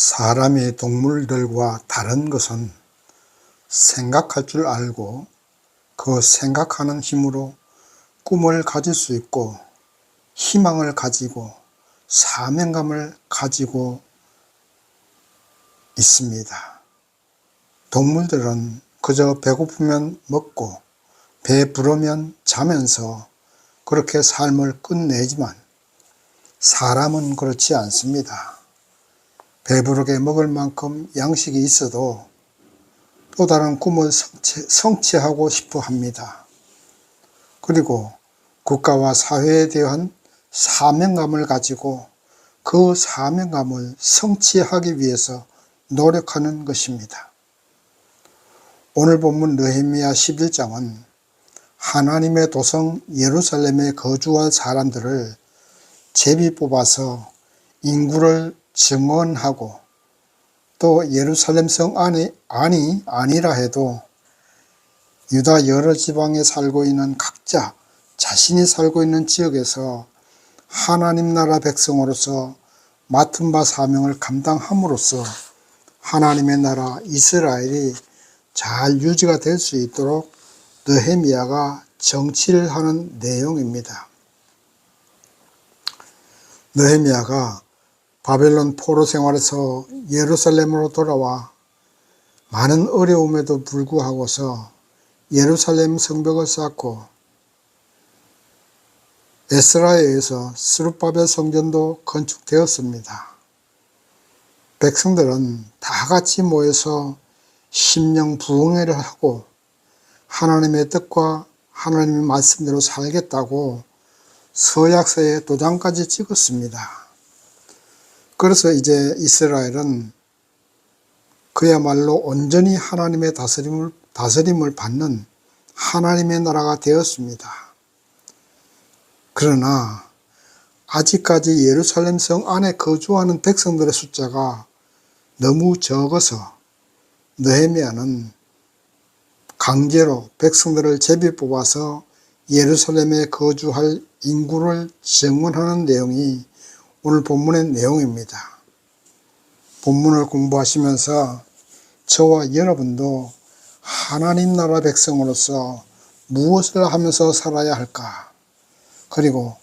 사람이 동물들과 다른 것은 생각할 줄 알고 그 생각하는 힘으로 꿈을 가질 수 있고 희망을 가지고 사명감을 가지고 있습니다. 동물들은 그저 배고프면 먹고 배 부르면 자면서 그렇게 삶을 끝내지만 사람은 그렇지 않습니다. 배부르게 먹을 만큼 양식이 있어도 또 다른 꿈을 성취하고 싶어 합니다. 그리고 국가와 사회에 대한 사명감을 가지고 그 사명감을 성취하기 위해서 노력하는 것입니다. 오늘 본문 느헤미야 11장은 하나님의 도성 예루살렘에 거주할 사람들을 제비 뽑아서 인구를 증언하고 또 예루살렘 성 안이 아니라 해도 유다 여러 지방에 살고 있는 각자 자신이 살고 있는 지역에서 하나님 나라 백성으로서 맡은 바 사명을 감당함으로써 하나님의 나라 이스라엘이 잘 유지가 될 수 있도록 느헤미야가 정치를 하는 내용입니다. 느헤미야가 바벨론 포로 생활에서 예루살렘으로 돌아와 많은 어려움에도 불구하고서 예루살렘 성벽을 쌓고 에스라에 의해서 스룹바벨 성전도 건축되었습니다. 백성들은 다 같이 모여서 심령 부흥회를 하고 하나님의 뜻과 하나님의 말씀대로 살겠다고 서약서에 도장까지 찍었습니다. 그래서 이제 이스라엘은 그야말로 온전히 하나님의 다스림을 받는 하나님의 나라가 되었습니다. 그러나 아직까지 예루살렘 성 안에 거주하는 백성들의 숫자가 너무 적어서 느헤미야는 강제로 백성들을 제비 뽑아서 예루살렘에 거주할 인구를 증언하는 내용이 오늘 본문의 내용입니다. 본문을 공부하시면서 저와 여러분도 하나님 나라 백성으로서 무엇을 하면서 살아야 할까? 그리고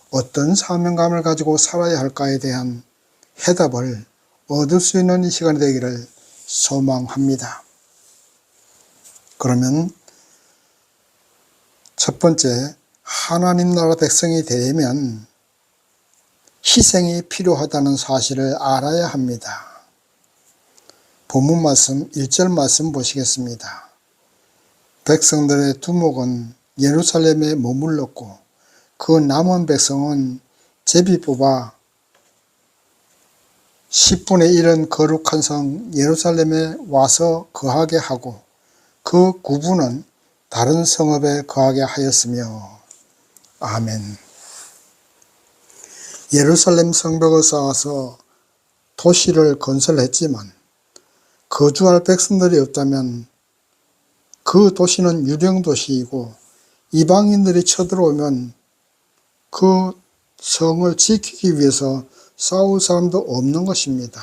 어떤 사명감을 가지고 살아야 할까에 대한 해답을 얻을 수 있는 이 시간이 되기를 소망합니다. 그러면 첫 번째, 하나님 나라 백성이 되려면 희생이 필요하다는 사실을 알아야 합니다. 본문 말씀 1절 말씀 보시겠습니다. 백성들의 두목은 예루살렘에 머물렀고 그 남은 백성은 제비 뽑아 10분의 1은 거룩한 성 예루살렘에 와서 거하게 하고 그 9분은 다른 성읍에 거하게 하였으며. 아멘. 예루살렘 성벽을 쌓아서 도시를 건설했지만 거주할 백성들이 없다면 그 도시는 유령 도시이고 이방인들이 쳐들어오면 그 성을 지키기 위해서 싸울 사람도 없는 것입니다.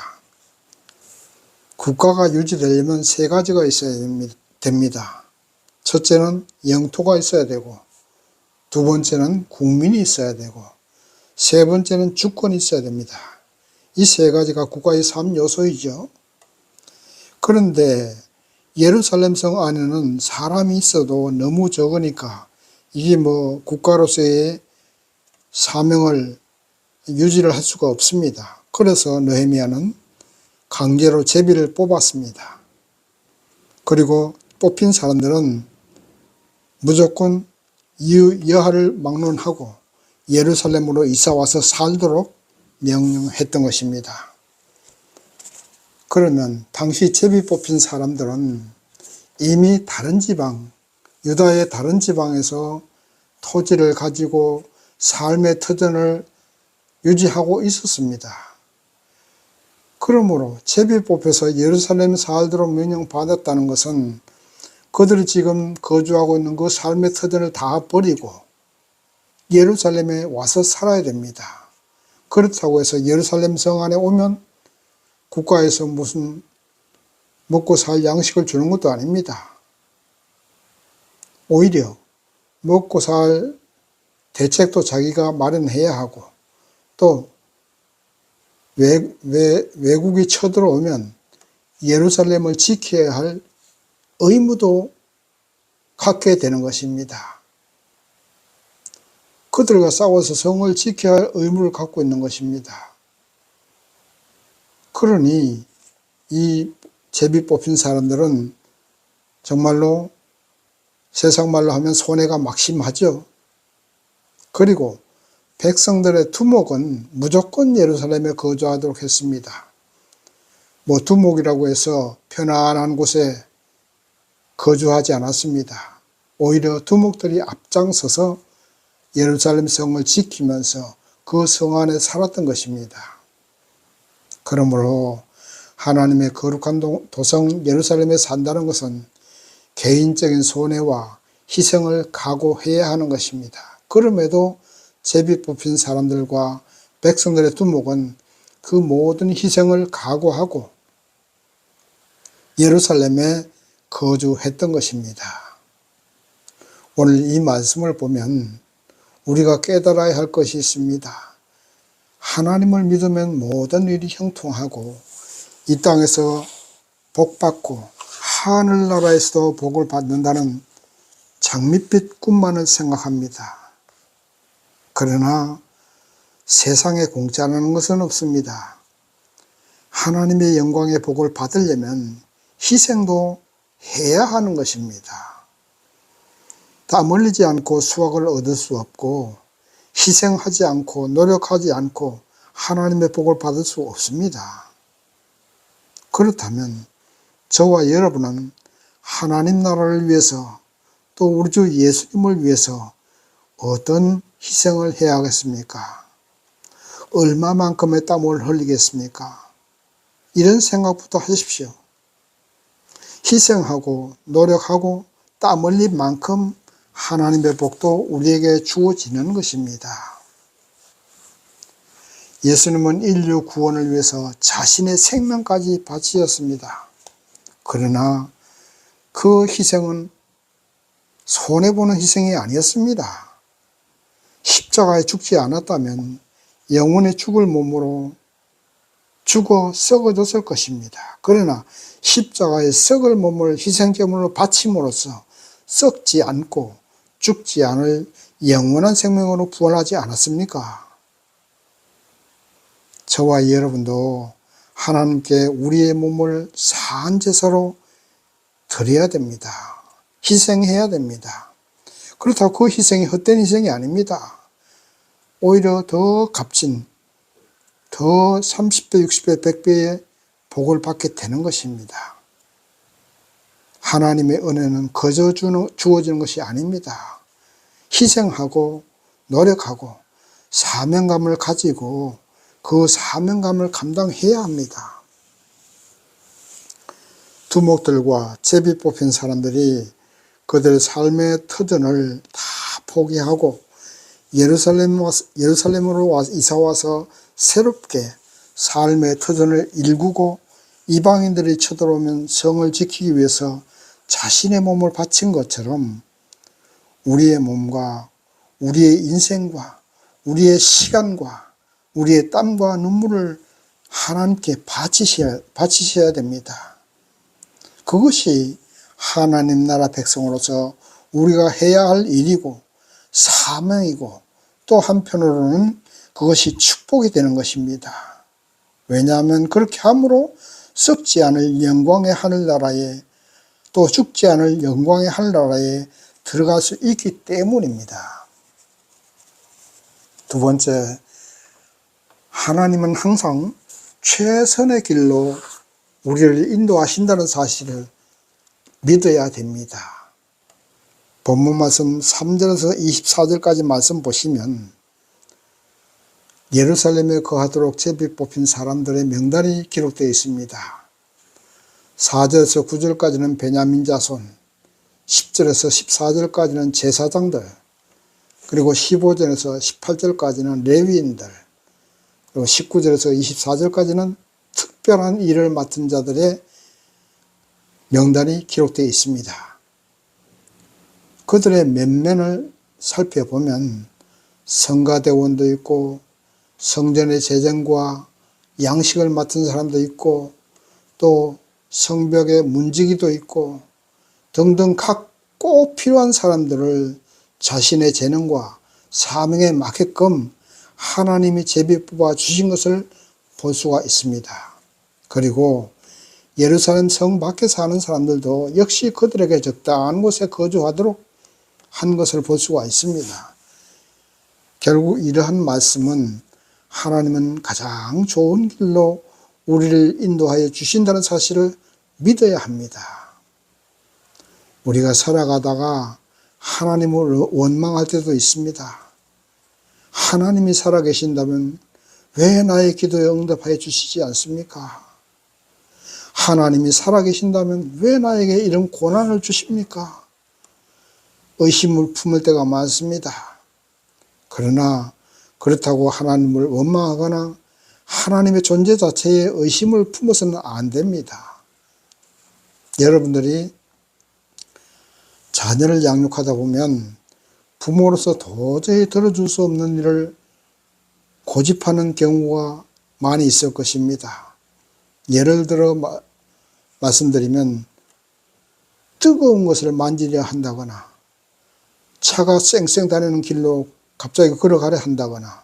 국가가 유지되려면 세 가지가 있어야 됩니다. 첫째는 영토가 있어야 되고, 두 번째는 국민이 있어야 되고, 세 번째는 주권이 있어야 됩니다. 이 세 가지가 국가의 3요소이죠. 그런데 예루살렘 성 안에는 사람이 있어도 너무 적으니까 이게 국가로서의 사명을 유지를 할 수가 없습니다. 그래서 느헤미야는 강제로 제비를 뽑았습니다. 그리고 뽑힌 사람들은 무조건 여하를 막론하고 예루살렘으로 이사와서 살도록 명령했던 것입니다. 그러면 당시 제비 뽑힌 사람들은 이미 다른 지방, 유다의 다른 지방에서 토지를 가지고 삶의 터전을 유지하고 있었습니다. 그러므로 제비 뽑혀서 예루살렘에 살도록 명령받았다는 것은 그들이 지금 거주하고 있는 그 삶의 터전을 다 버리고 예루살렘에 와서 살아야 됩니다. 그렇다고 해서 예루살렘 성 안에 오면 국가에서 무슨 먹고 살 양식을 주는 것도 아닙니다. 오히려 먹고 살 대책도 자기가 마련해야 하고, 또 외국이 쳐들어오면 예루살렘을 지켜야 할 의무도 갖게 되는 것입니다. 그들과 싸워서 성을 지켜야 할 의무를 갖고 있는 것입니다. 그러니 이 제비 뽑힌 사람들은 정말로 세상 말로 하면 손해가 막심하죠. 그리고 백성들의 두목은 무조건 예루살렘에 거주하도록 했습니다. 뭐 두목이라고 해서 편안한 곳에 거주하지 않았습니다. 오히려 두목들이 앞장서서 예루살렘 성을 지키면서 그 성 안에 살았던 것입니다. 그러므로 하나님의 거룩한 도성 예루살렘에 산다는 것은 개인적인 손해와 희생을 각오해야 하는 것입니다. 그럼에도 제비 뽑힌 사람들과 백성들의 두목은 그 모든 희생을 각오하고 예루살렘에 거주했던 것입니다. 오늘 이 말씀을 보면 우리가 깨달아야 할 것이 있습니다. 하나님을 믿으면 모든 일이 형통하고 이 땅에서 복받고 하늘나라에서도 복을 받는다는 장밋빛 꿈만을 생각합니다. 그러나 세상에 공짜라는 것은 없습니다. 하나님의 영광의 복을 받으려면 희생도 해야 하는 것입니다. 땀 흘리지 않고 수확을 얻을 수 없고 희생하지 않고 노력하지 않고 하나님의 복을 받을 수 없습니다. 그렇다면 저와 여러분은 하나님 나라를 위해서 또 우리 주 예수님을 위해서 어떤 희생을 해야 하겠습니까? 얼마만큼의 땀을 흘리겠습니까? 이런 생각부터 하십시오. 희생하고 노력하고 땀 흘린 만큼 하나님의 복도 우리에게 주어지는 것입니다. 예수님은 인류 구원을 위해서 자신의 생명까지 바치셨습니다. 그러나 그 희생은 손해보는 희생이 아니었습니다. 십자가에 죽지 않았다면 영원히 죽을 몸으로 죽어 썩어졌을 것입니다. 그러나 십자가에 썩을 몸을 희생제물로 바침으로써 썩지 않고 죽지 않을 영원한 생명으로 부활하지 않았습니까? 저와 여러분도 하나님께 우리의 몸을 산제사로 드려야 됩니다. 희생해야 됩니다. 그렇다고 그 희생이 헛된 희생이 아닙니다. 오히려 더 값진, 더 30배, 60배, 100배의 복을 받게 되는 것입니다. 하나님의 은혜는 거저 주어지는 것이 아닙니다. 희생하고 노력하고 사명감을 가지고 그 사명감을 감당해야 합니다. 두목들과 제비 뽑힌 사람들이 그들의 삶의 터전을 다 포기하고 예루살렘으로 이사와서 새롭게 삶의 터전을 일구고 이방인들이 쳐들어오면 성을 지키기 위해서 자신의 몸을 바친 것처럼 우리의 몸과 우리의 인생과 우리의 시간과 우리의 땀과 눈물을 하나님께 바치셔야 됩니다. 그것이 하나님 나라 백성으로서 우리가 해야 할 일이고 사명이고 또 한편으로는 그것이 축복이 되는 것입니다. 왜냐하면 그렇게 함으로 썩지 않을 영광의 하늘나라에 또 죽지 않을 영광의 하늘나라에 들어갈 수 있기 때문입니다. 두 번째, 하나님은 항상 최선의 길로 우리를 인도하신다는 사실을 믿어야 됩니다. 본문 말씀 3절에서 24절까지 말씀 보시면 예루살렘에 거하도록 제비 뽑힌 사람들의 명단이 기록되어 있습니다. 4절에서 9절까지는 베냐민 자손, 10절에서 14절까지는 제사장들, 그리고 15절에서 18절까지는 레위인들, 그리고 19절에서 24절까지는 특별한 일을 맡은 자들의 명단이 기록되어 있습니다. 그들의 면면을 살펴보면 성가대원도 있고 성전의 제정과 양식을 맡은 사람도 있고 또 성벽의 문지기도 있고 등등 각 꼭 필요한 사람들을 자신의 재능과 사명에 맞게끔 하나님이 제비 뽑아 주신 것을 볼 수가 있습니다. 그리고 예루살렘 성 밖에 사는 사람들도 역시 그들에게 적당한 곳에 거주하도록 한 것을 볼 수가 있습니다. 결국 이러한 말씀은 하나님은 가장 좋은 길로 우리를 인도하여 주신다는 사실을 믿어야 합니다. 우리가 살아가다가 하나님을 원망할 때도 있습니다. 하나님이 살아계신다면 왜 나의 기도에 응답하여 주시지 않습니까? 하나님이 살아계신다면 왜 나에게 이런 고난을 주십니까? 의심을 품을 때가 많습니다. 그러나 그렇다고 하나님을 원망하거나 하나님의 존재 자체에 의심을 품어서는 안 됩니다. 여러분들이 자녀를 양육하다 보면 부모로서 도저히 들어줄 수 없는 일을 고집하는 경우가 많이 있을 것입니다. 예를 들어 말씀드리면 뜨거운 것을 만지려 한다거나 차가 쌩쌩 다니는 길로 갑자기 걸어가려 한다거나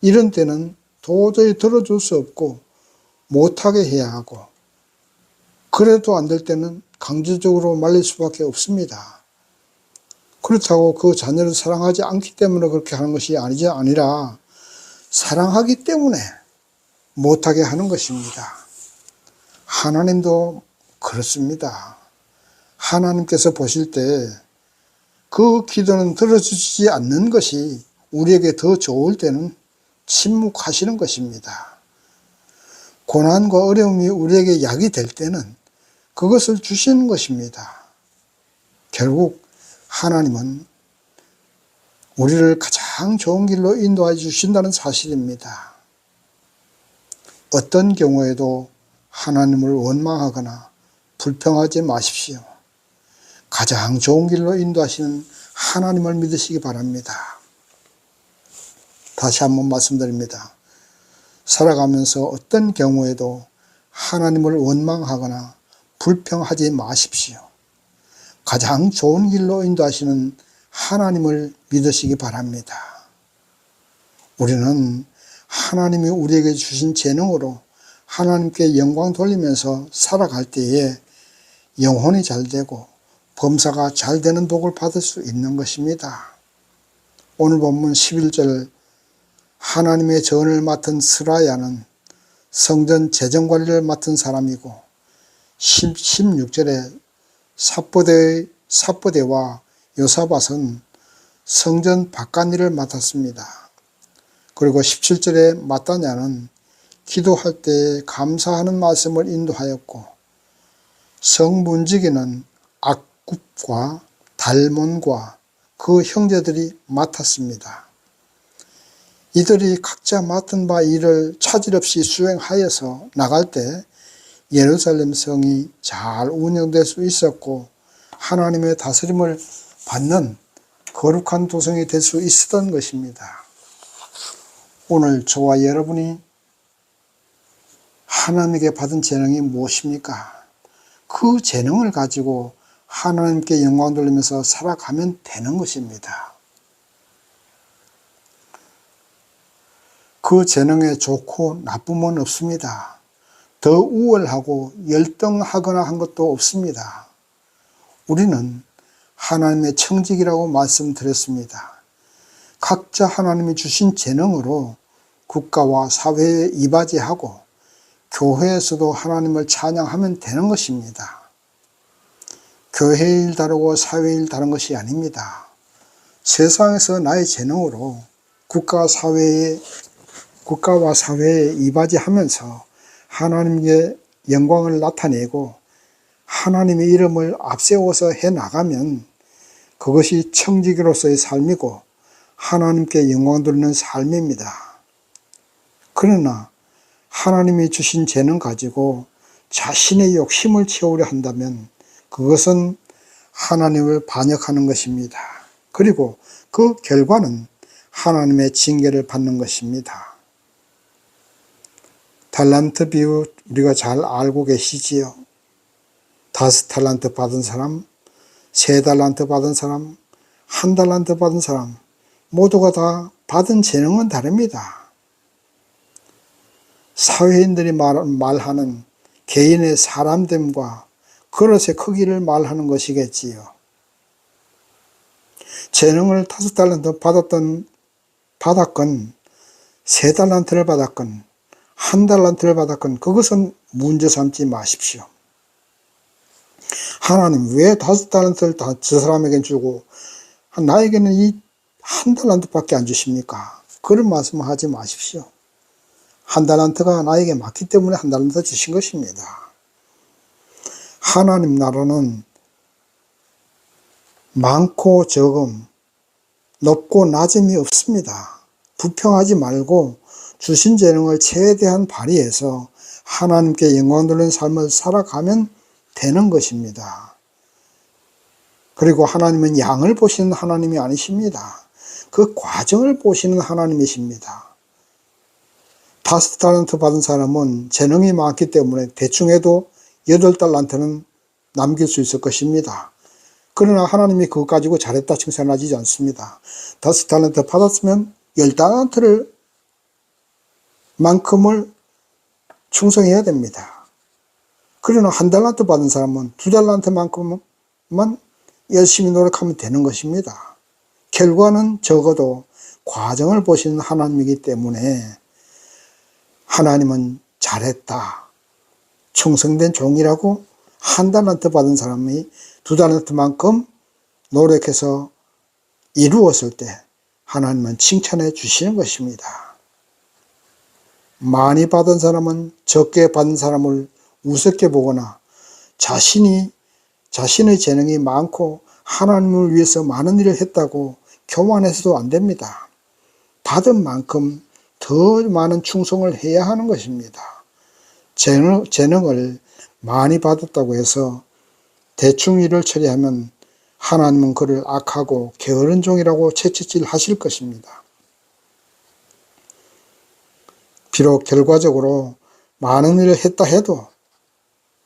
이런 때는 도저히 들어줄 수 없고 못하게 해야 하고 그래도 안 될 때는 강제적으로 말릴 수밖에 없습니다. 그렇다고 그 자녀를 사랑하지 않기 때문에 그렇게 하는 것이 아니라 사랑하기 때문에 못하게 하는 것입니다. 하나님도 그렇습니다. 하나님께서 보실 때 그 기도는 들어주시지 않는 것이 우리에게 더 좋을 때는 침묵하시는 것입니다. 고난과 어려움이 우리에게 약이 될 때는 그것을 주시는 것입니다. 결국 하나님은 우리를 가장 좋은 길로 인도해 주신다는 사실입니다. 어떤 경우에도 하나님을 원망하거나 불평하지 마십시오. 가장 좋은 길로 인도하시는 하나님을 믿으시기 바랍니다. 다시 한번 말씀드립니다. 살아가면서 어떤 경우에도 하나님을 원망하거나 불평하지 마십시오. 가장 좋은 길로 인도하시는 하나님을 믿으시기 바랍니다. 우리는 하나님이 우리에게 주신 재능으로 하나님께 영광 돌리면서 살아갈 때에 영혼이 잘 되고 범사가 잘 되는 복을 받을 수 있는 것입니다. 오늘 본문 11절 하나님의 전을 맡은 스라야는 성전 재정관리를 맡은 사람이고 16절에 삽보대와 요사밧은 성전 바깥일을 맡았습니다. 그리고 17절에 마따냐는 기도할 때 감사하는 말씀을 인도하였고 성문지기는 악굽과 달몬과 그 형제들이 맡았습니다. 이들이 각자 맡은 바 일을 차질 없이 수행하여서 나갈 때 예루살렘 성이 잘 운영될 수 있었고 하나님의 다스림을 받는 거룩한 도성이 될 수 있었던 것입니다. 오늘 저와 여러분이 하나님에게 받은 재능이 무엇입니까? 그 재능을 가지고 하나님께 영광 돌리면서 살아가면 되는 것입니다. 그 재능에 좋고 나쁨은 없습니다. 더 우월하고 열등하거나 한 것도 없습니다. 우리는 하나님의 청직이라고 말씀드렸습니다. 각자 하나님이 주신 재능으로 국가와 사회에 이바지하고 교회에서도 하나님을 찬양하면 되는 것입니다. 교회 일 다르고 사회 일 다른 것이 아닙니다. 세상에서 나의 재능으로 국가와 사회에 이바지하면서 하나님의 영광을 나타내고 하나님의 이름을 앞세워서 해나가면 그것이 청지기로서의 삶이고 하나님께 영광 돌리는 삶입니다. 그러나 하나님이 주신 재능 가지고 자신의 욕심을 채우려 한다면 그것은 하나님을 반역하는 것입니다. 그리고 그 결과는 하나님의 징계를 받는 것입니다. 달란트 비유 우리가 잘 알고 계시지요. 5달란트 받은 사람, 3달란트 받은 사람, 1달란트 받은 사람 모두가 다 받은 재능은 다릅니다. 사회인들이 말하는 개인의 사람됨과 그릇의 크기를 말하는 것이겠지요. 재능을 5달란트 받았건 3달란트를 받았건 1달란트를 받았건 그것은 문제 삼지 마십시오. 하나님 왜 5달란트를 다 저 사람에게 주고 나에게는 이 1달란트밖에 안 주십니까? 그런 말씀을 하지 마십시오. 1달란트가 나에게 맞기 때문에 1달란트 주신 것입니다. 하나님 나라는 많고 적음, 높고 낮음이 없습니다. 부평하지 말고 주신 재능을 최대한 발휘해서 하나님께 영광 돌리는 삶을 살아가면 되는 것입니다. 그리고 하나님은 양을 보시는 하나님이 아니십니다. 그 과정을 보시는 하나님이십니다. 5달란트 받은 사람은 재능이 많기 때문에 대충 해도 8달란트는 남길 수 있을 것입니다. 그러나 하나님이 그것 가지고 잘했다 칭찬하지 않습니다. 5달란트 받았으면 10달란트를 만큼을 충성해야 됩니다. 그러나 1달란트 받은 사람은 2달란트만큼만 열심히 노력하면 되는 것입니다. 결과는 적어도 과정을 보시는 하나님이기 때문에 하나님은 잘했다, 충성된 종이라고 1달란트 받은 사람이 2달란트만큼 노력해서 이루었을 때 하나님은 칭찬해 주시는 것입니다. 많이 받은 사람은 적게 받은 사람을 우습게 보거나 자신의 재능이 많고 하나님을 위해서 많은 일을 했다고 교만해서도 안 됩니다. 받은 만큼 더 많은 충성을 해야 하는 것입니다. 재능을 많이 받았다고 해서 대충 일을 처리하면 하나님은 그를 악하고 게으른 종이라고 채찍질 하실 것입니다. 비록 결과적으로 많은 일을 했다 해도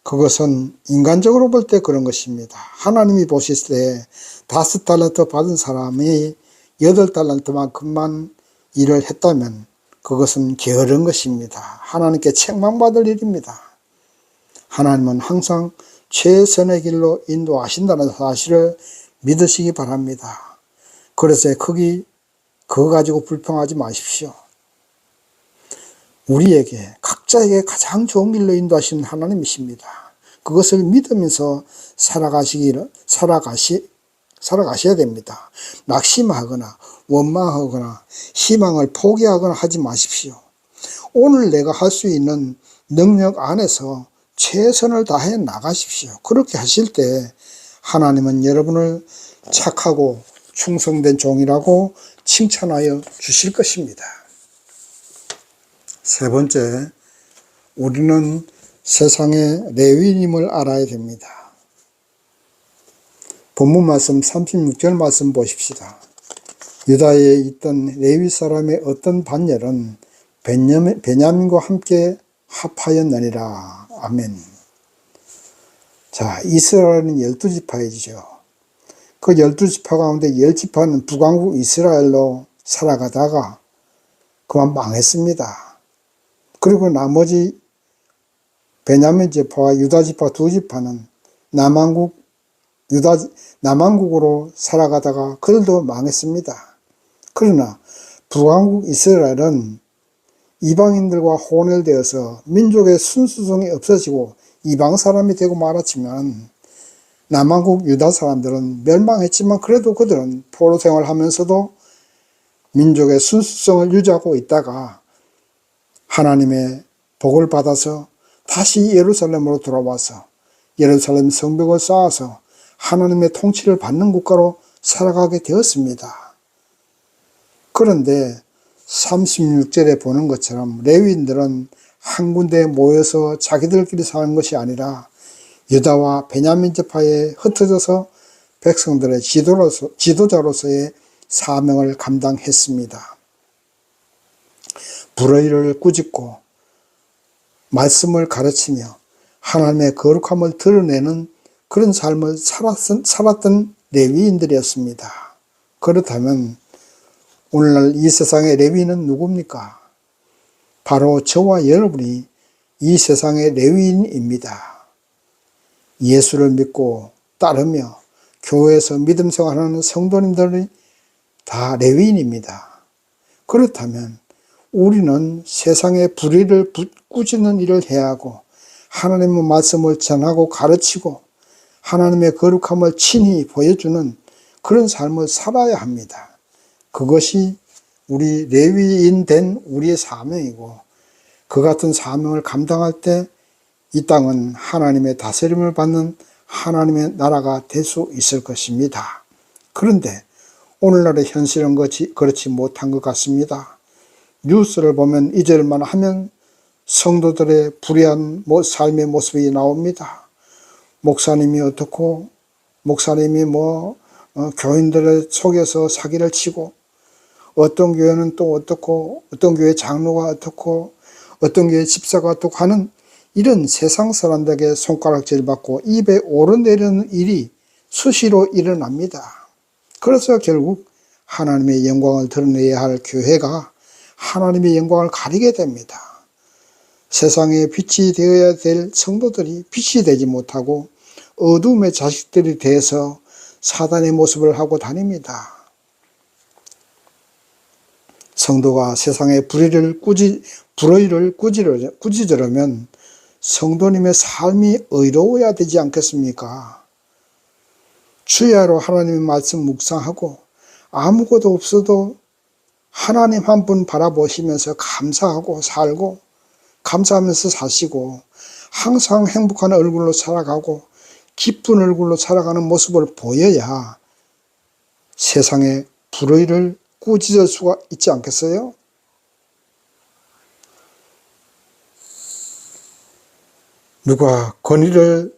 그것은 인간적으로 볼 때 그런 것입니다. 하나님이 보실 때 5달란트 받은 사람이 8달란트만큼만 일을 했다면 그것은 게으른 것입니다. 하나님께 책망받을 일입니다. 하나님은 항상 최선의 길로 인도하신다는 사실을 믿으시기 바랍니다. 그래서 그거 가지고 불평하지 마십시오. 우리에게 각자에게 가장 좋은 길로 인도하시는 하나님이십니다. 그것을 믿으면서 살아가셔야 됩니다. 낙심하거나 원망하거나 희망을 포기하거나 하지 마십시오. 오늘 내가 할 수 있는 능력 안에서 최선을 다해 나가십시오. 그렇게 하실 때 하나님은 여러분을 착하고 충성된 종이라고 칭찬하여 주실 것입니다. 세 번째, 우리는 세상의 레위임을 알아야 됩니다. 본문 말씀 36절 말씀 보십시다. 유다에 있던 레위 사람의 어떤 반열은 베냐민과 함께 합하였느니라. 아멘. 자, 이스라엘은 12지파이죠. 그 12지파 가운데 10지파는 북왕국 이스라엘로 살아가다가 그만 망했습니다. 그리고 나머지 베냐민 지파와 유다 지파 2지파는 남왕국으로 살아가다가 그들도 망했습니다. 그러나 북왕국 이스라엘은 이방인들과 혼혈되어서 민족의 순수성이 없어지고 이방 사람이 되고 말았지만 남왕국 유다 사람들은 멸망했지만 그래도 그들은 포로 생활하면서도 민족의 순수성을 유지하고 있다가 하나님의 복을 받아서 다시 예루살렘으로 돌아와서 예루살렘 성벽을 쌓아서 하나님의 통치를 받는 국가로 살아가게 되었습니다. 그런데 36절에 보는 것처럼 레위인들은 한 군데에 모여서 자기들끼리 사는 것이 아니라 유다와 베냐민 지파에 흩어져서 백성들의 지도자로서의 사명을 감당했습니다. 불의를 꾸짖고 말씀을 가르치며 하나님의 거룩함을 드러내는 그런 삶을 살았던 레위인들이었습니다. 그렇다면 오늘날 이 세상의 레위인은 누굽니까? 바로 저와 여러분이 이 세상의 레위인입니다. 예수를 믿고 따르며 교회에서 믿음 생활하는 성도님들이 다 레위인입니다. 그렇다면 우리는 세상의 불의를 꾸짖는 일을 해야 하고 하나님의 말씀을 전하고 가르치고 하나님의 거룩함을 친히 보여주는 그런 삶을 살아야 합니다. 그것이 우리 레위인 된 우리의 사명이고 그 같은 사명을 감당할 때 이 땅은 하나님의 다스림을 받는 하나님의 나라가 될 수 있을 것입니다. 그런데 오늘날의 현실은 그렇지 못한 것 같습니다. 뉴스를 보면 잊을만 하면 성도들의 불의한 삶의 모습이 나옵니다. 목사님이 어떻고 목사님이 교인들을 속여서 사기를 치고 어떤 교회는 또 어떻고 어떤 교회 장로가 어떻고 어떤 교회 집사가 어떻고 하는 이런 세상 사람들에게 손가락질 받고 입에 오르내리는 일이 수시로 일어납니다. 그래서 결국 하나님의 영광을 드러내야 할 교회가 하나님의 영광을 가리게 됩니다. 세상에 빛이 되어야 될 성도들이 빛이 되지 못하고 어둠의 자식들이 되어서 사단의 모습을 하고 다닙니다. 성도가 세상의 불의를 꾸짖으려면 성도님의 삶이 의로워야 되지 않겠습니까? 주야로 하나님의 말씀 묵상하고 아무것도 없어도 하나님 한 분 바라보시면서 감사하고 살고 감사하면서 사시고 항상 행복한 얼굴로 살아가고 기쁜 얼굴로 살아가는 모습을 보여야 세상의 불의를 꾸짖을 수가 있지 않겠어요? 누가 권위를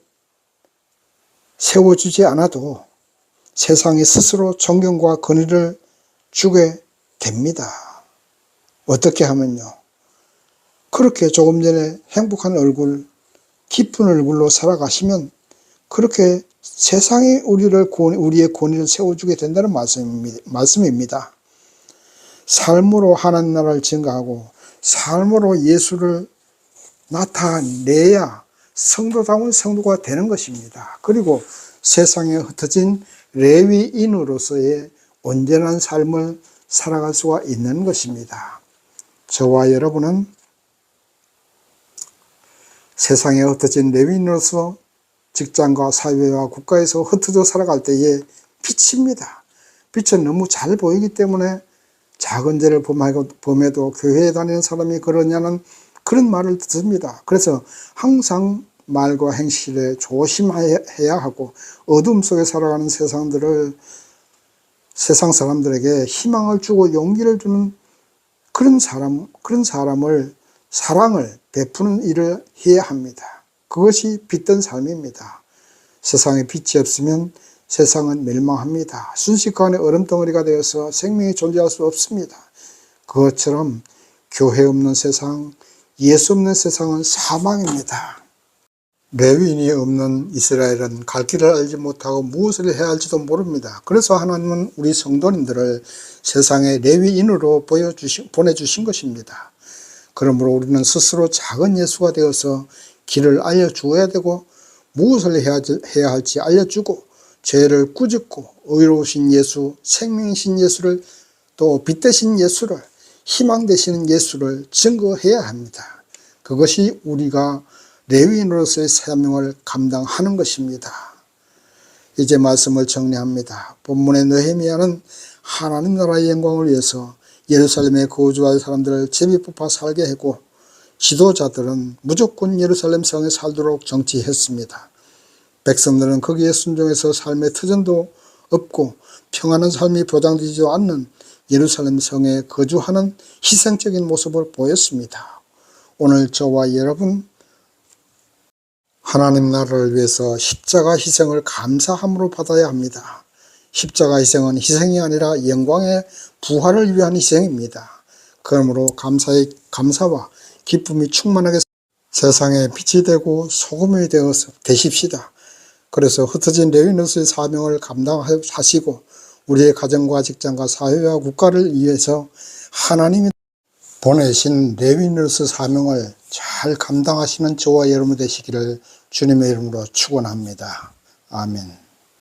세워주지 않아도 세상이 스스로 존경과 권위를 주게 됩니다. 어떻게 하면요? 그렇게 조금 전에 행복한 얼굴, 기쁜 얼굴로 살아가시면 그렇게 세상이 우리의 권위를 세워주게 된다는 말씀입니다. 삶으로 하나님 나라를 증거하고 삶으로 예수를 나타내야 성도다운 성도가 되는 것입니다. 그리고 세상에 흩어진 레위인으로서의 온전한 삶을 살아갈 수가 있는 것입니다. 저와 여러분은 세상에 흩어진 레위인으로서 직장과 사회와 국가에서 흩어져 살아갈 때에 빛입니다. 빛은 너무 잘 보이기 때문에 작은 죄를 범해도 교회에 다니는 사람이 그러냐는 그런 말을 듣습니다. 그래서 항상 말과 행실에 조심해야 하고 어둠 속에 살아가는 세상 사람들에게 희망을 주고 용기를 주는 그런 사람을 사랑을 베푸는 일을 해야 합니다. 그것이 빛된 삶입니다. 세상에 빛이 없으면 세상은 멸망합니다. 순식간에 얼음덩어리가 되어서 생명이 존재할 수 없습니다. 그것처럼 교회 없는 세상, 예수 없는 세상은 사망입니다. 레위인이 없는 이스라엘은 갈 길을 알지 못하고 무엇을 해야 할지도 모릅니다. 그래서 하나님은 우리 성도님들을 세상의 레위인으로 보내주신 것입니다. 그러므로 우리는 스스로 작은 예수가 되어서 길을 알려주어야 되고 무엇을 해야 할지 알려주고 죄를 꾸짖고 의로우신 예수, 생명이신 예수를 또 빛 되신 예수를 희망 되시는 예수를 증거해야 합니다. 그것이 우리가 레위인으로서의 사명을 감당하는 것입니다. 이제 말씀을 정리합니다. 본문의 느헤미야는 하나님 나라의 영광을 위해서 예루살렘에 거주할 사람들을 제비 뽑아 살게 했고 지도자들은 무조건 예루살렘 성에 살도록 정치했습니다. 백성들은 거기에 순종해서 삶의 터전도 없고 평안한 삶이 보장되지 않는 예루살렘 성에 거주하는 희생적인 모습을 보였습니다. 오늘 저와 여러분 하나님 나라를 위해서 십자가 희생을 감사함으로 받아야 합니다. 십자가 희생은 희생이 아니라 영광의 부활을 위한 희생입니다. 그러므로 감사와 기쁨이 충만하게 세상에 빛이 되고 소금이 되어서 되십시다. 그래서 흩어진 레위너스의 사명을 감당하시고 우리의 가정과 직장과 사회와 국가를 위해서 하나님이 보내신 레위너스 사명을 잘 감당하시는 저와 여러분 되시기를 주님의 이름으로 축원합니다. 아멘.